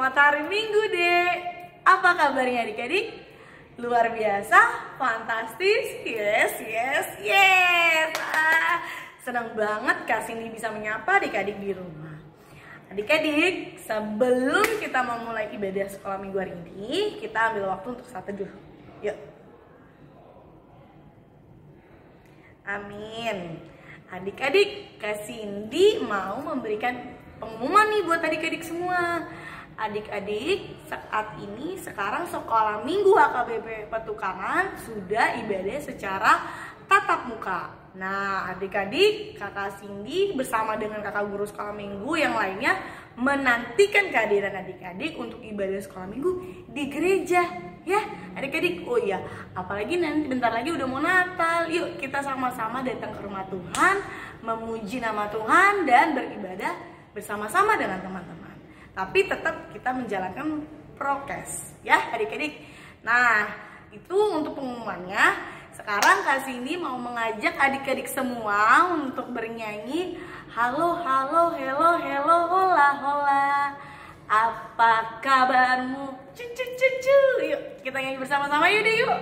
Selamat hari Minggu, Dek. Apa kabarnya adik-adik? Luar biasa, fantastis, yes. Senang banget Kak Cindy bisa menyapa adik-adik di rumah. Adik-adik, sebelum kita memulai ibadah sekolah minggu hari ini, kita ambil waktu untuk saat teduh. Yuk. Amin. Adik-adik, Kak Cindy mau memberikan pengumuman nih buat adik-adik semua. Adik-adik, saat ini sekarang sekolah minggu HKBP Petukangan sudah ibadah secara tatap muka. Nah, adik-adik, Kakak Cindy bersama dengan kakak guru sekolah minggu yang lainnya menantikan kehadiran adik-adik untuk ibadah sekolah minggu di gereja. Ya, adik-adik, oh iya, apalagi nanti bentar lagi udah mau Natal. Yuk kita sama-sama datang ke rumah Tuhan, memuji nama Tuhan dan beribadah bersama-sama dengan teman-teman. Tapi tetap kita menjalankan prokes, ya adik-adik. Nah, itu untuk pengumumannya. Sekarang Kak Cindy mau mengajak adik-adik semua untuk bernyanyi halo, halo, hello, hello, hola, hola. Apa kabarmu? Cucu. Yuk, kita nyanyi bersama-sama yuk deh yuk.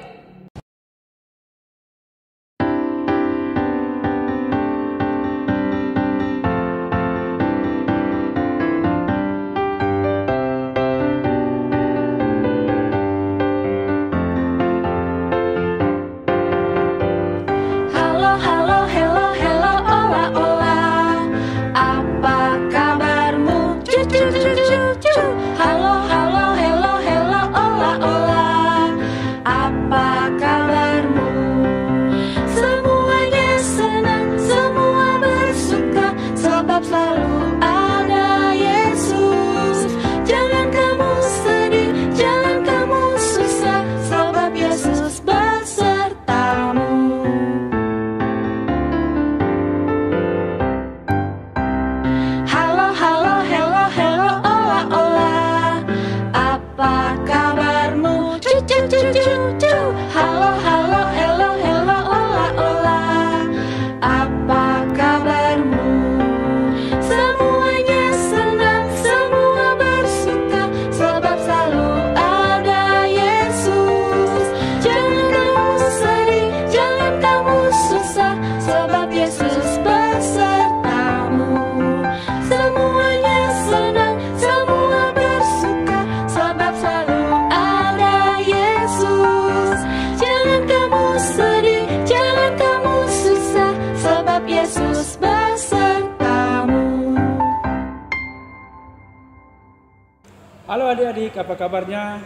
Halo adik-adik, apa kabarnya?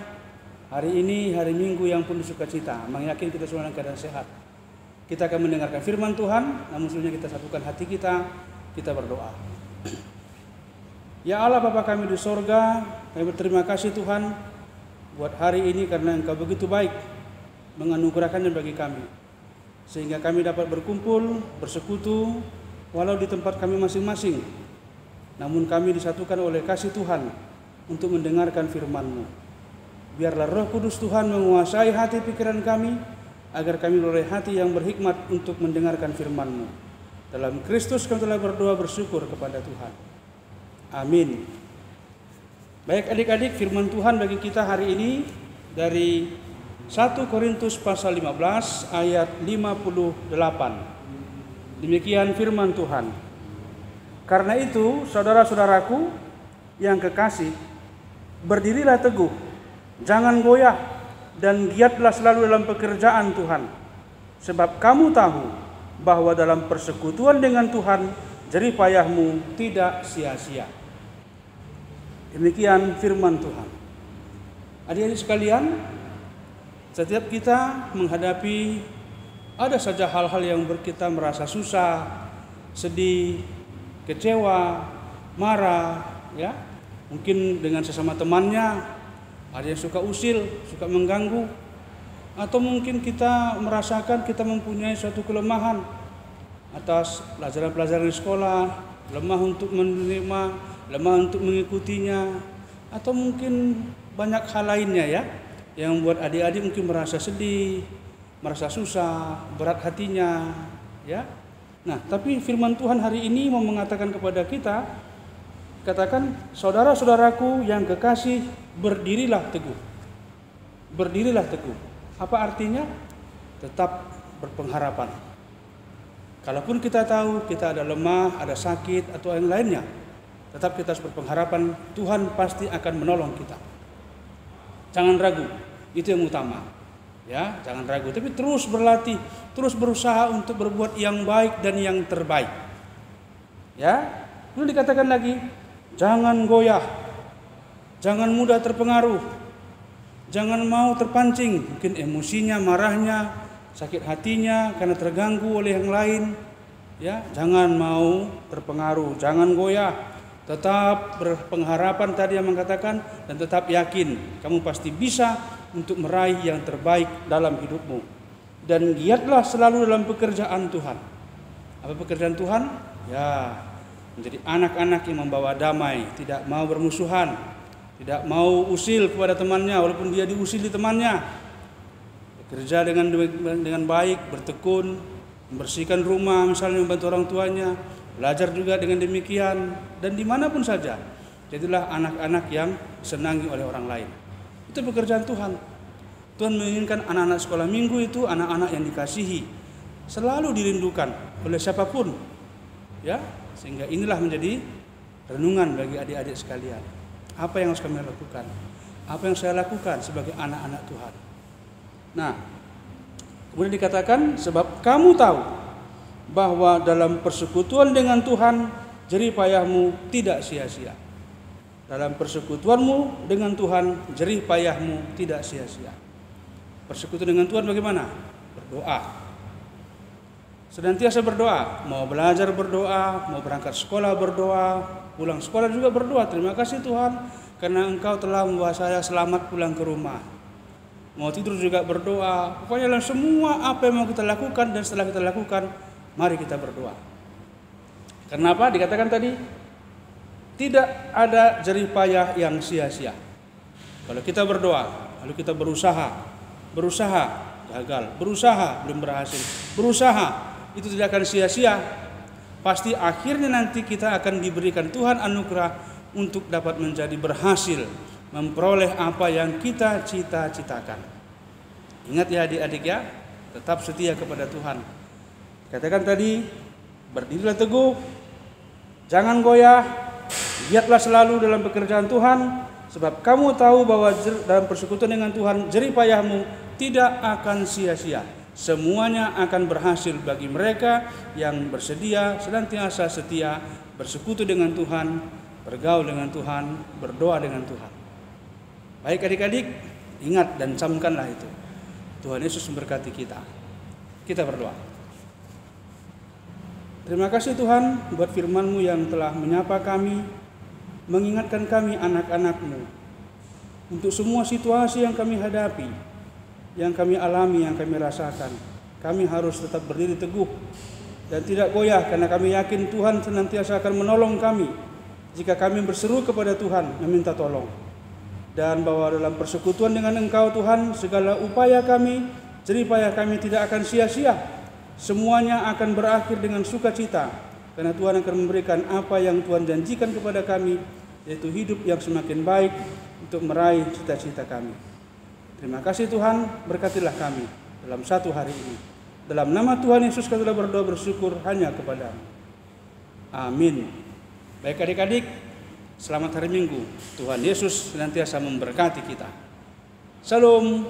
Hari ini hari Minggu yang penuh sukacita, menyakin kita semua dalam keadaan sehat. Kita akan mendengarkan firman Tuhan, namun sebelumnya kita satukan hati kita berdoa. Ya Allah Bapa kami di sorga, kami berterima kasih Tuhan buat hari ini karena Engkau begitu baik menganugerahkannya bagi kami. Sehingga kami dapat berkumpul, bersekutu, walau di tempat kami masing-masing. Namun kami disatukan oleh kasih Tuhan untuk mendengarkan firman-Mu. Biarlah Roh Kudus Tuhan menguasai hati pikiran kami, agar kami beroleh hati yang berhikmat untuk mendengarkan firman-Mu. Dalam Kristus kami telah berdoa bersyukur kepada Tuhan. Amin. Baik adik-adik, firman Tuhan bagi kita hari ini dari 1 Korintus pasal 15 ayat 58. Demikian firman Tuhan. Karena itu, saudara-saudaraku yang kekasih, berdirilah teguh, jangan goyah, dan giatlah selalu dalam pekerjaan Tuhan. Sebab kamu tahu bahwa dalam persekutuan dengan Tuhan, jerih payahmu tidak sia-sia. Demikian firman Tuhan. Adik-adik sekalian, setiap kita menghadapi ada saja hal-hal yang kita merasa susah, sedih, kecewa, marah, ya. Mungkin dengan sesama temannya, ada yang suka usil, suka mengganggu. Atau mungkin kita merasakan kita mempunyai suatu kelemahan atas pelajaran-pelajaran di sekolah, lemah untuk menerima, lemah untuk mengikutinya. Atau mungkin banyak hal lainnya ya, yang membuat adik-adik mungkin merasa sedih, merasa susah, berat hatinya. Ya. Nah, tapi firman Tuhan hari ini mau mengatakan kepada kita, Dikatakan, saudara-saudaraku yang kekasih, berdirilah teguh. Berdirilah teguh. Apa artinya? Tetap berpengharapan. Kalaupun kita tahu kita ada lemah, ada sakit atau yang lainnya, tetap kita harus berpengharapan Tuhan pasti akan menolong kita. Jangan ragu, itu yang utama. Ya, jangan ragu, tapi terus berlatih, terus berusaha untuk berbuat yang baik dan yang terbaik. Ya, lalu dikatakan lagi, jangan goyah, jangan mudah terpengaruh, jangan mau terpancing, mungkin emosinya, marahnya, sakit hatinya karena terganggu oleh yang lain. Ya, jangan mau terpengaruh, jangan goyah, tetap berpengharapan tadi yang mengatakan, dan tetap yakin kamu pasti bisa untuk meraih yang terbaik dalam hidupmu. Dan giatlah selalu dalam pekerjaan Tuhan. Apa pekerjaan Tuhan? Ya, menjadi anak-anak yang membawa damai, tidak mau bermusuhan, tidak mau usil kepada temannya walaupun dia diusili temannya. Bekerja dengan baik, bertekun, membersihkan rumah, misalnya membantu orang tuanya, belajar juga dengan demikian, dan dimanapun saja. Jadilah anak-anak yang disenangi oleh orang lain. Itu pekerjaan Tuhan. Tuhan menginginkan anak-anak sekolah minggu itu anak-anak yang dikasihi, selalu dirindukan oleh siapapun. Ya, sehingga inilah menjadi renungan bagi adik-adik sekalian. Apa yang harus kami lakukan? Apa yang saya lakukan sebagai anak-anak Tuhan? Nah, kemudian dikatakan, sebab kamu tahu bahwa dalam persekutuan dengan Tuhan jerih payahmu tidak sia-sia. Dalam persekutuanmu dengan Tuhan jerih payahmu tidak sia-sia. Persekutuan dengan Tuhan bagaimana? Berdoa. Senantiasa berdoa, mau belajar berdoa, mau berangkat sekolah berdoa, pulang sekolah juga berdoa. Terima kasih Tuhan karena Engkau telah membawa saya selamat pulang ke rumah. Mau tidur juga berdoa. Pokoknya dalam semua apa yang mau kita lakukan dan setelah kita lakukan, mari kita berdoa. Kenapa? Dikatakan tadi, tidak ada jerih payah yang sia-sia. Kalau kita berdoa, lalu kita berusaha gagal, berusaha belum berhasil, berusaha itu tidak akan sia-sia. Pasti akhirnya nanti kita akan diberikan Tuhan anugerah untuk dapat menjadi berhasil memperoleh apa yang kita cita-citakan. Ingat ya adik-adik ya, tetap setia kepada Tuhan. Katakan tadi, berdirilah teguh, jangan goyah, giatlah selalu dalam pekerjaan Tuhan, sebab kamu tahu bahwa dalam persekutuan dengan Tuhan jerih payahmu tidak akan sia-sia. Semuanya akan berhasil bagi mereka yang bersedia senantiasa setia bersekutu dengan Tuhan, bergaul dengan Tuhan, berdoa dengan Tuhan. Baik adik-adik, ingat dan camkanlah itu. Tuhan Yesus memberkati kita. Kita berdoa. Terima kasih Tuhan buat firman-Mu yang telah menyapa kami, mengingatkan kami anak-anak-Mu untuk semua situasi yang kami hadapi, yang kami alami, yang kami rasakan. Kami harus tetap berdiri teguh dan tidak goyah karena kami yakin Tuhan senantiasa akan menolong kami jika kami berseru kepada Tuhan meminta tolong. Dan bahwa dalam persekutuan dengan Engkau Tuhan, segala upaya kami, jerih payah kami tidak akan sia-sia. Semuanya akan berakhir dengan sukacita karena Tuhan akan memberikan apa yang Tuhan janjikan kepada kami, yaitu hidup yang semakin baik untuk meraih cita-cita kami. Terima kasih Tuhan, berkatilah kami dalam satu hari ini. Dalam nama Tuhan Yesus kami telah berdoa bersyukur hanya kepada-Mu. Amin. Baik adik-adik, selamat hari Minggu. Tuhan Yesus senantiasa memberkati kita. Salam.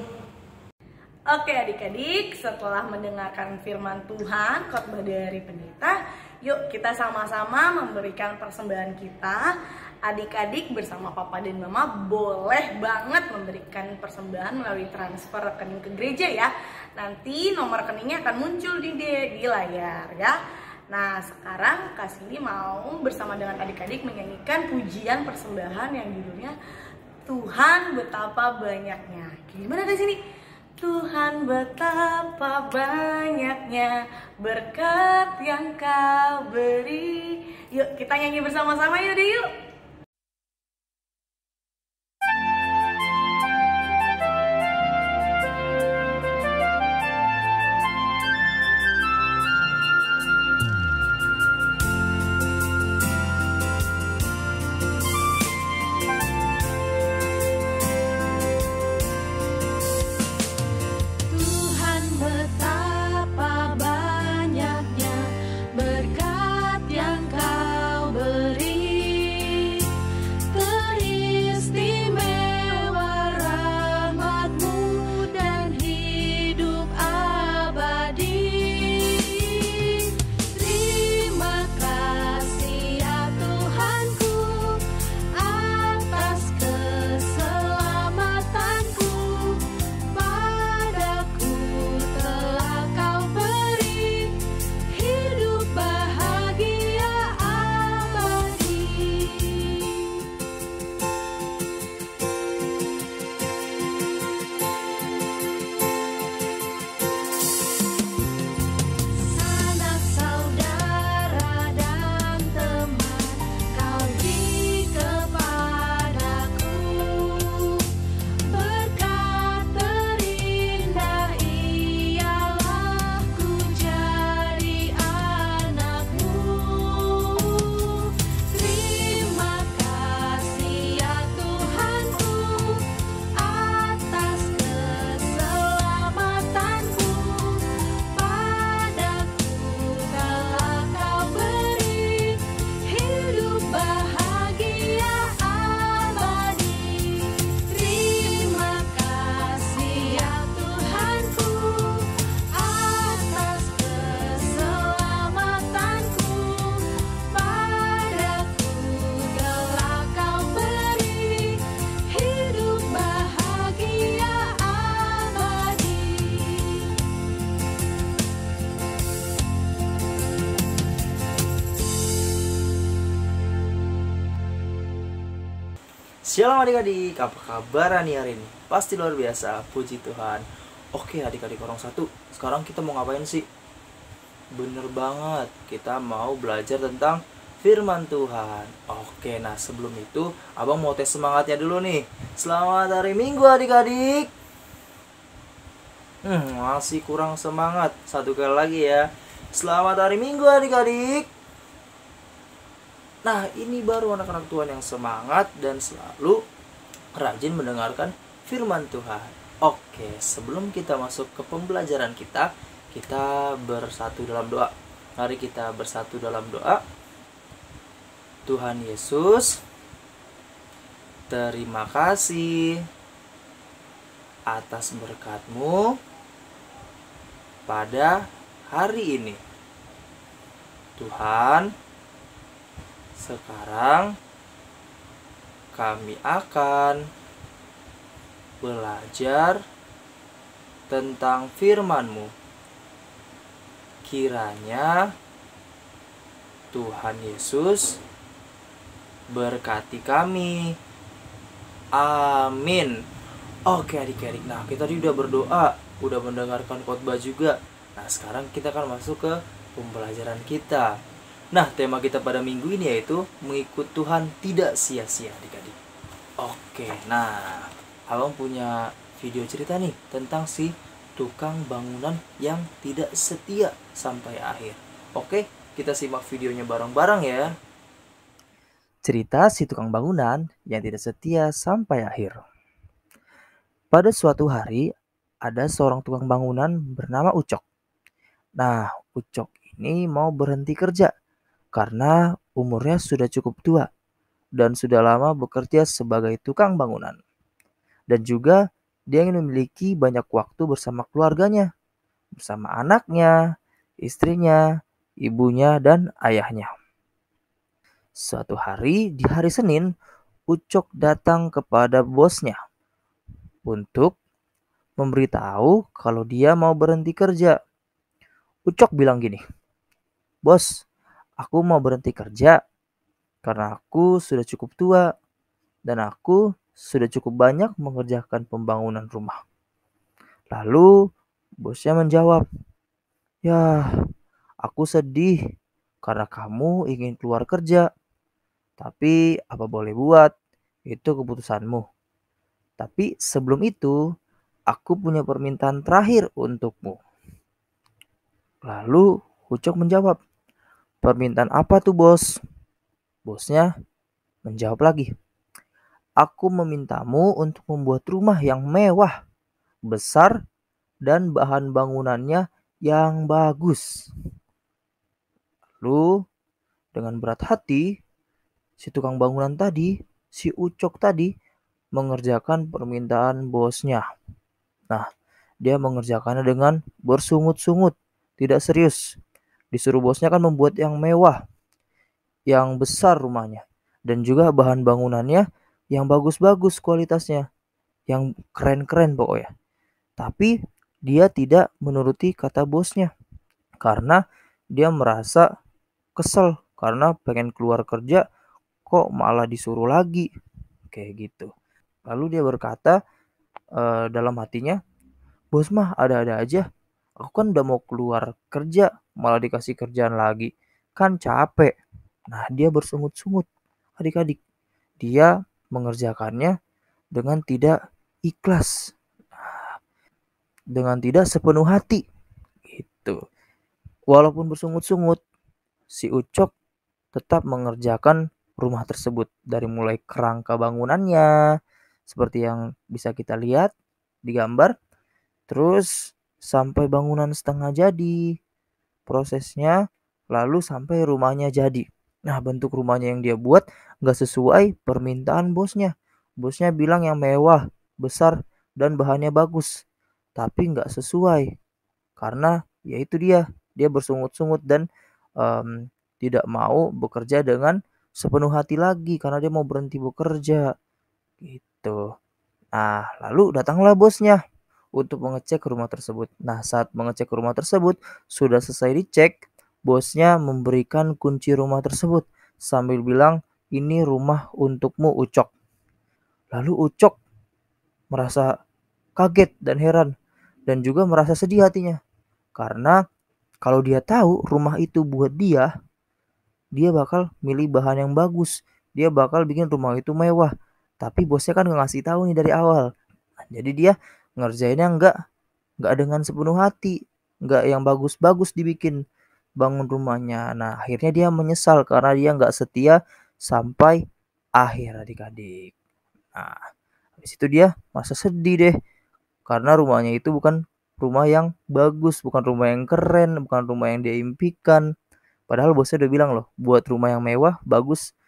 Oke adik-adik, setelah mendengarkan firman Tuhan, khotbah dari pendeta, yuk kita sama-sama memberikan persembahan kita. Adik-adik bersama Papa dan Mama boleh banget memberikan persembahan melalui transfer rekening ke gereja ya. Nanti nomor rekeningnya akan muncul di layar ya. Nah sekarang Kak Cindy mau bersama dengan adik-adik menyanyikan pujian persembahan yang judulnya Tuhan Betapa Banyaknya. Gimana Kak Cindy? Tuhan betapa banyaknya berkat yang Kau beri. Yuk kita nyanyi bersama-sama yuk. Shalom adik-adik, apa kabar nih hari ini? Pasti luar biasa, puji Tuhan. Oke adik-adik orang satu, sekarang kita mau ngapain sih? Bener banget, kita mau belajar tentang firman Tuhan. Oke, nah sebelum itu abang mau tes semangatnya dulu nih. Selamat hari Minggu adik-adik. Masih kurang semangat. Satu kali lagi ya. Selamat hari Minggu adik-adik. Nah, ini baru anak-anak Tuhan yang semangat dan selalu rajin mendengarkan firman Tuhan. Oke, sebelum kita masuk ke pembelajaran kita bersatu dalam doa. Mari kita bersatu dalam doa. Tuhan Yesus, terima kasih atas berkat-Mu pada hari ini. Tuhan, sekarang kami akan belajar tentang firman-Mu. Kiranya Tuhan Yesus berkati kami. Amin. Oke adik-adik, nah kita tadi udah berdoa, udah mendengarkan khotbah juga. Nah sekarang kita akan masuk ke pembelajaran kita. Nah, tema kita pada minggu ini yaitu mengikut Tuhan tidak sia-sia adik-adik. Oke, nah abang punya video cerita nih tentang si tukang bangunan yang tidak setia sampai akhir. Oke, kita simak videonya bareng-bareng ya. Cerita si tukang bangunan yang tidak setia sampai akhir. Pada suatu hari, ada seorang tukang bangunan bernama Ucok. Nah, Ucok ini mau berhenti kerja karena umurnya sudah cukup tua dan sudah lama bekerja sebagai tukang bangunan. Dan juga dia ingin memiliki banyak waktu bersama keluarganya, bersama anaknya, istrinya, ibunya, dan ayahnya. Suatu hari di hari Senin, Ucok datang kepada bosnya untuk memberitahu kalau dia mau berhenti kerja. Ucok bilang gini, "Bos, aku mau berhenti kerja karena aku sudah cukup tua dan aku sudah cukup banyak mengerjakan pembangunan rumah." Lalu bosnya menjawab, "Ya, aku sedih karena kamu ingin keluar kerja. Tapi apa boleh buat, itu keputusanmu. Tapi sebelum itu, aku punya permintaan terakhir untukmu." Lalu Ucok menjawab, "Permintaan apa tuh bos?" Bosnya menjawab lagi, "Aku memintamu untuk membuat rumah yang mewah, besar, dan bahan bangunannya yang bagus." Lalu dengan berat hati, si tukang bangunan tadi, si Ucok tadi, mengerjakan permintaan bosnya. Nah, dia mengerjakannya dengan bersungut-sungut, tidak serius. Disuruh bosnya kan membuat yang mewah, yang besar rumahnya, dan juga bahan bangunannya yang bagus-bagus kualitasnya, yang keren-keren pokoknya. Tapi dia tidak menuruti kata bosnya karena dia merasa kesel karena pengen keluar kerja kok malah disuruh lagi kayak gitu. Lalu dia berkata dalam hatinya, "Bos mah ada-ada aja. Aku kan udah mau keluar kerja malah dikasih kerjaan lagi. Kan capek." Nah, dia bersungut-sungut. Adik-adik, dia mengerjakannya dengan tidak ikhlas, dengan tidak sepenuh hati. Gitu. Walaupun bersungut-sungut, si Ucok tetap mengerjakan rumah tersebut dari mulai kerangka bangunannya seperti yang bisa kita lihat di gambar, terus sampai bangunan setengah jadi prosesnya, lalu sampai rumahnya jadi. Nah, bentuk rumahnya yang dia buat nggak sesuai permintaan bosnya. Bosnya bilang yang mewah, besar, dan bahannya bagus, tapi nggak sesuai karena ya itu dia bersungut-sungut dan tidak mau bekerja dengan sepenuh hati lagi karena dia mau berhenti bekerja gitu. Nah, lalu datanglah bosnya untuk mengecek rumah tersebut. Nah, saat mengecek rumah tersebut, sudah selesai dicek, bosnya memberikan kunci rumah tersebut sambil bilang, "Ini rumah untukmu, Ucok." Lalu Ucok merasa kaget dan heran dan juga merasa sedih hatinya. Karena kalau dia tahu rumah itu buat dia bakal milih bahan yang bagus. Dia bakal bikin rumah itu mewah. Tapi bosnya kan nggak ngasih tahu nih dari awal. Nah, jadi dia ngerjainnya nggak dengan sepenuh hati, nggak yang bagus-bagus dibikin bangun rumahnya. Nah, akhirnya dia menyesal karena dia nggak setia sampai akhir adik-adik. Nah, habis itu dia masa sedih deh karena rumahnya itu bukan rumah yang bagus, bukan rumah yang keren, bukan rumah yang dia impikan. Padahal bosnya udah bilang loh, buat rumah yang mewah, bagus,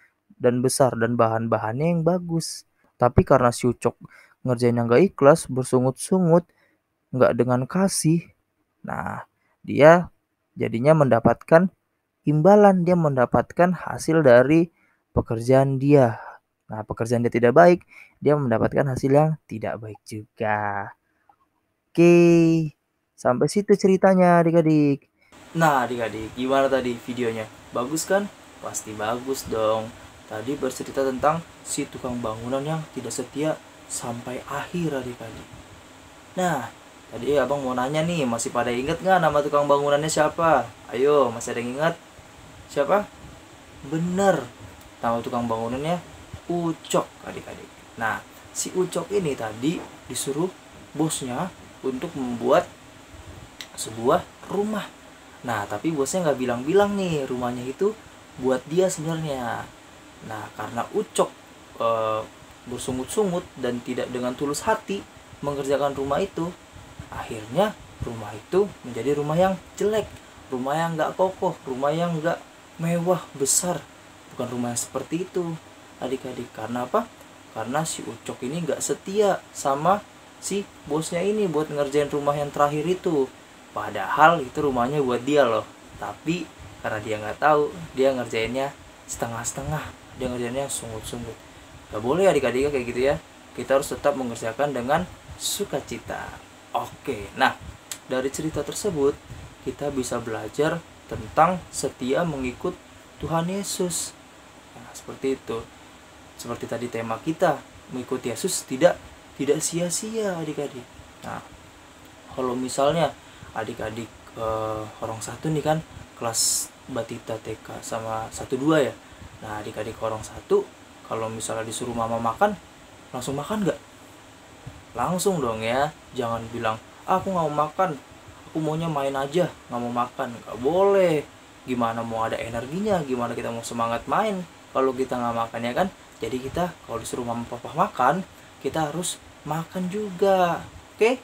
dan besar, dan bahan-bahannya yang bagus. Tapi karena si Ucok ngerjainnya nggak ikhlas, bersungut-sungut, nggak dengan kasih, nah dia jadinya mendapatkan imbalan, dia mendapatkan hasil dari pekerjaan dia. Nah, pekerjaan dia tidak baik, dia mendapatkan hasil yang tidak baik juga. Oke, sampai situ ceritanya adik-adik. Nah adik-adik, gimana tadi videonya? Bagus kan? Pasti bagus dong. Tadi bercerita tentang si tukang bangunan yang tidak setia sampai akhir adik-adik. Nah, tadi abang mau nanya nih, masih pada inget nggak nama tukang bangunannya siapa? Ayo, masih ada yang ingat? Siapa? Bener, nama tukang bangunannya Ucok adik-adik. Nah, si Ucok ini tadi disuruh bosnya untuk membuat sebuah rumah. Nah, tapi bosnya nggak bilang-bilang nih rumahnya itu buat dia sebenarnya. Nah, karena Ucok bersungut-sungut dan tidak dengan tulus hati mengerjakan rumah itu, akhirnya rumah itu menjadi rumah yang jelek, rumah yang nggak kokoh, rumah yang nggak mewah besar, bukan rumah yang seperti itu adik-adik. Karena apa? Karena si Ucok ini nggak setia sama si bosnya ini buat ngerjain rumah yang terakhir itu. Padahal itu rumahnya buat dia loh, tapi karena dia nggak tahu, dia ngerjainnya setengah-setengah, dia ngerjainnya sungut-sungut. Gak boleh adik-adik kayak gitu ya, kita harus tetap mengerjakan dengan sukacita. Oke, nah dari cerita tersebut kita bisa belajar tentang setia mengikut Tuhan Yesus. Nah, seperti itu. Seperti tadi tema kita, mengikuti Yesus tidak sia-sia adik-adik. Nah, kalau misalnya adik-adik orang satu nih kan kelas Batita TK sama 1-2 ya. Nah, adik-adik orang satu kalau misalnya disuruh mama makan, langsung makan nggak? Langsung dong ya, jangan bilang aku nggak mau makan, aku maunya main aja, nggak mau makan. Nggak boleh. Gimana mau ada energinya, gimana kita mau semangat main kalau kita nggak makan ya kan? Jadi kita kalau disuruh mama papa makan, kita harus makan juga. Oke?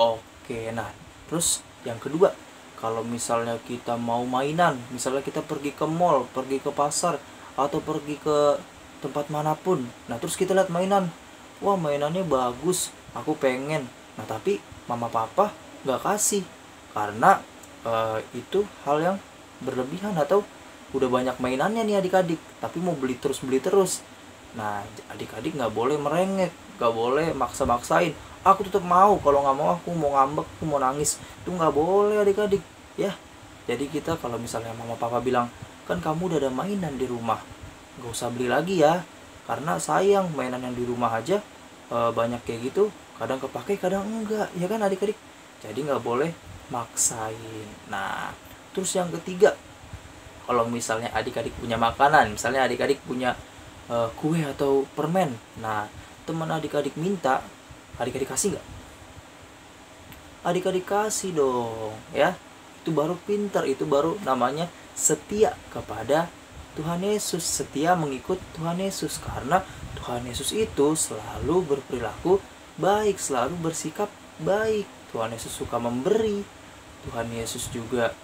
Oke, nah terus yang kedua, kalau misalnya kita mau mainan, misalnya kita pergi ke mall, pergi ke pasar, atau pergi ke tempat manapun, nah terus kita lihat mainan, wah mainannya bagus, aku pengen. Nah tapi mama papa nggak kasih, karena itu hal yang berlebihan atau udah banyak mainannya nih adik-adik, tapi mau beli terus. Nah adik-adik nggak boleh merengek, nggak boleh maksa-maksain, aku tetap mau, kalau nggak mau aku mau ngambek, aku mau nangis, itu nggak boleh adik-adik ya. Jadi kita kalau misalnya mama papa bilang, kan kamu udah ada mainan di rumah, nggak usah beli lagi ya, karena sayang mainan yang di rumah aja banyak kayak gitu, kadang kepake kadang enggak ya kan adik-adik. Jadi nggak boleh maksain. Nah terus yang ketiga, kalau misalnya adik-adik punya makanan, misalnya adik-adik punya kue atau permen, nah teman adik-adik minta, adik-adik kasih nggak? Adik-adik kasih dong ya. Itu baru pintar, itu baru namanya setia kepada Tuhan Yesus, setia mengikut Tuhan Yesus. Karena Tuhan Yesus itu selalu berperilaku baik, selalu bersikap baik. Tuhan Yesus suka memberi, Tuhan Yesus juga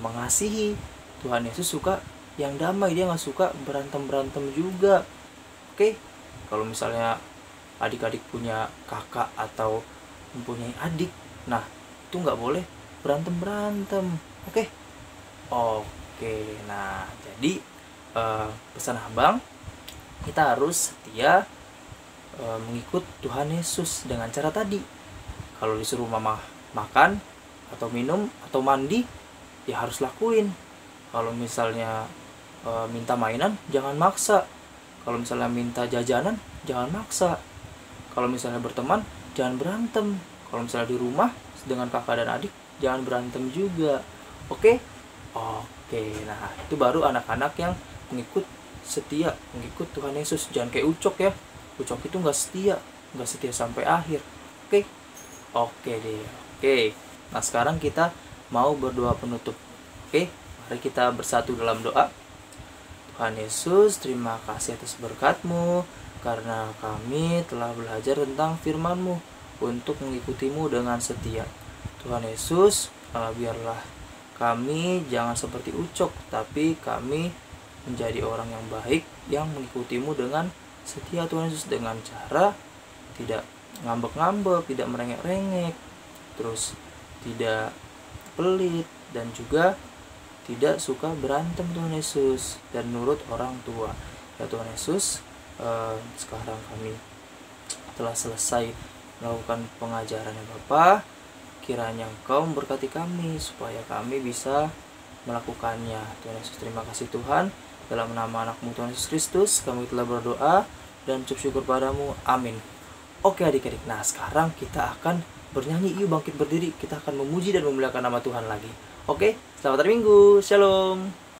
mengasihi, Tuhan Yesus suka yang damai, dia nggak suka berantem juga. Oke, kalau misalnya adik-adik punya kakak atau mempunyai adik, nah itu nggak boleh berantem. Oke. Nah jadi pesan abang, kita harus setia mengikut Tuhan Yesus dengan cara tadi. Kalau disuruh mama makan atau minum atau mandi, ya harus lakuin. Kalau misalnya minta mainan, jangan maksa. Kalau misalnya minta jajanan, jangan maksa. Kalau misalnya berteman, jangan berantem. Kalau misalnya di rumah dengan kakak dan adik, jangan berantem juga. Oke? Oke, nah itu baru anak-anak yang mengikut setia, mengikut Tuhan Yesus. Jangan kayak Ucok ya. Ucok itu nggak setia sampai akhir. Oke? Oke deh. Oke. Nah sekarang kita mau berdoa penutup. Oke? Mari kita bersatu dalam doa. Tuhan Yesus, terima kasih atas berkat-Mu, karena kami telah belajar tentang firman-Mu untuk mengikutimu dengan setia. Tuhan Yesus, biarlah kami jangan seperti Ucok, tapi kami menjadi orang yang baik yang mengikutimu dengan setia Tuhan Yesus, dengan cara tidak ngambek-ngambek, tidak merengek-rengek, terus tidak pelit, dan juga tidak suka berantem Tuhan Yesus, dan nurut orang tua. Ya Tuhan Yesus, sekarang kami telah selesai melakukan pengajarannya Bapa. Kiranya Engkau memberkati kami supaya kami bisa melakukannya. Tuhan Yesus, terima kasih Tuhan. Dalam nama anak-Mu Tuhan Yesus Kristus, kami telah berdoa dan ucap syukur padamu. Amin. Oke adik-adik, nah sekarang kita akan bernyanyi. Yuk bangkit berdiri, kita akan memuji dan memuliakan nama Tuhan lagi. Oke, selamat hari Minggu. Shalom.